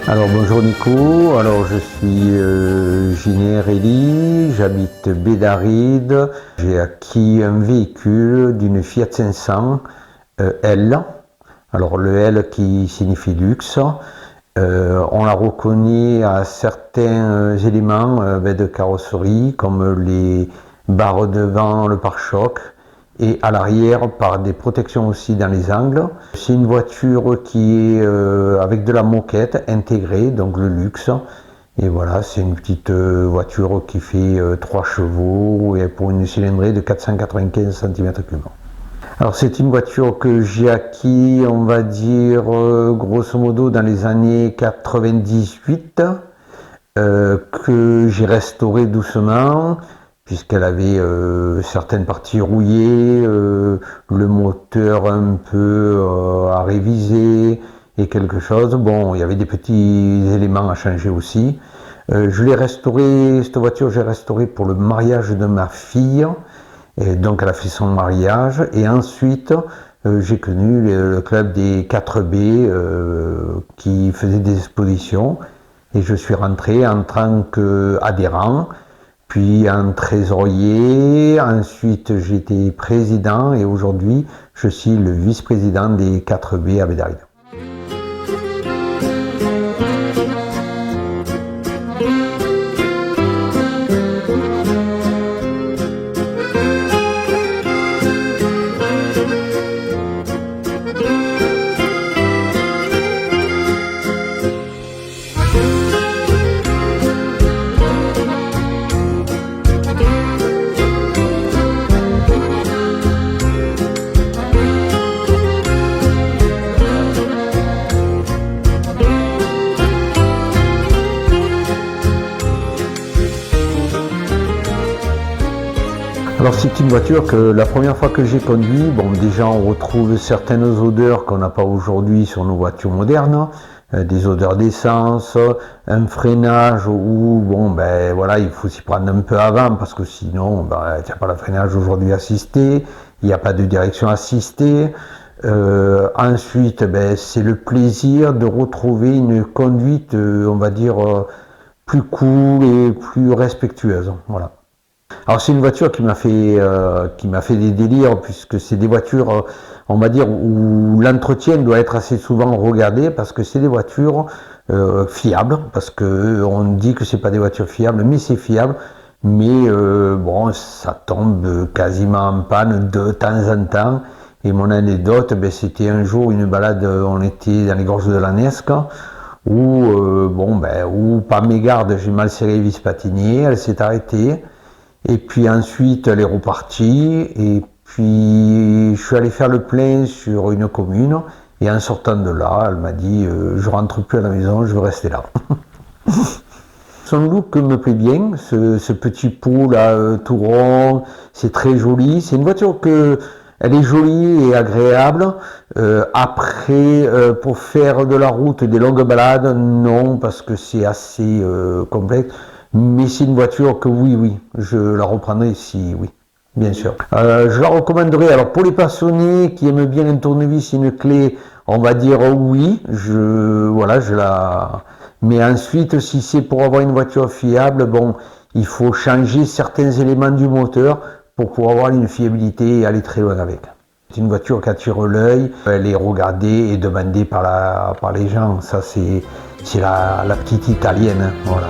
Alors bonjour Nico, alors je suis Giner Elie, j'habite Bédaride, j'ai acquis un véhicule d'une Fiat 500 L, alors le L qui signifie luxe. On la reconnaît à certains éléments de carrosserie comme les barres devant, le pare-choc, et à l'arrière par des protections aussi dans les angles. C'est une voiture qui est avec de la moquette intégrée, donc le luxe. Et voilà, c'est une petite voiture qui fait 3 chevaux et pour une cylindrée de 495 cm3. Alors c'est une voiture que j'ai acquis, on va dire, grosso modo dans les années 98, que j'ai restauré doucement, puisqu'elle avait certaines parties rouillées, le moteur un peu à réviser et quelque chose. Bon, il y avait des petits éléments à changer aussi. Je l'ai restaurée, cette voiture, j'ai restauré pour le mariage de ma fille. Et donc elle a fait son mariage. Et ensuite, j'ai connu le club des 4B qui faisait des expositions. Et je suis rentré en tant qu'adhérent. Puis un trésorier, ensuite j'étais président et aujourd'hui je suis le vice-président des 4B à Bédaride. Alors c'est une voiture que la première fois que j'ai conduit, bon déjà on retrouve certaines odeurs qu'on n'a pas aujourd'hui sur nos voitures modernes, des odeurs d'essence, un freinage où bon ben voilà il faut s'y prendre un peu avant parce que sinon ben, il n'y a pas le freinage aujourd'hui assisté, il n'y a pas de direction assistée. Ensuite ben, c'est le plaisir de retrouver une conduite on va dire plus cool et plus respectueuse. Voilà. Alors c'est une voiture qui m'a fait des délires puisque c'est des voitures, on va dire, où l'entretien doit être assez souvent regardé parce que c'est des voitures fiables, parce que on dit que c'est pas des voitures fiables, mais c'est fiable. Mais bon, ça tombe quasiment en panne de temps en temps. Et mon anecdote, ben, c'était un jour une balade, on était dans les gorges de la Nesque, où bon ben, où par mégarde j'ai mal serré les vis patinier, elle s'est arrêtée. Et puis ensuite, elle est repartie. Et puis, je suis allé faire le plein sur une commune. Et en sortant de là, elle m'a dit je rentre plus à la maison, je veux rester là. Son look me plaît bien, ce petit pot là, tout rond, c'est très joli. C'est une voiture elle est jolie et agréable. Après, pour faire de la route, des longues balades, non, parce que c'est assez complexe. Mais c'est une voiture que oui, je la reprendrai si oui, bien sûr. Je la recommanderais, alors pour les passionnés qui aiment bien un tournevis, une clé, on va dire oui, voilà, je la... Mais ensuite, si c'est pour avoir une voiture fiable, bon, il faut changer certains éléments du moteur pour pouvoir avoir une fiabilité et aller très loin avec. C'est une voiture qui attire l'œil, elle est regardée et demandée par les gens, ça c'est la petite italienne, voilà.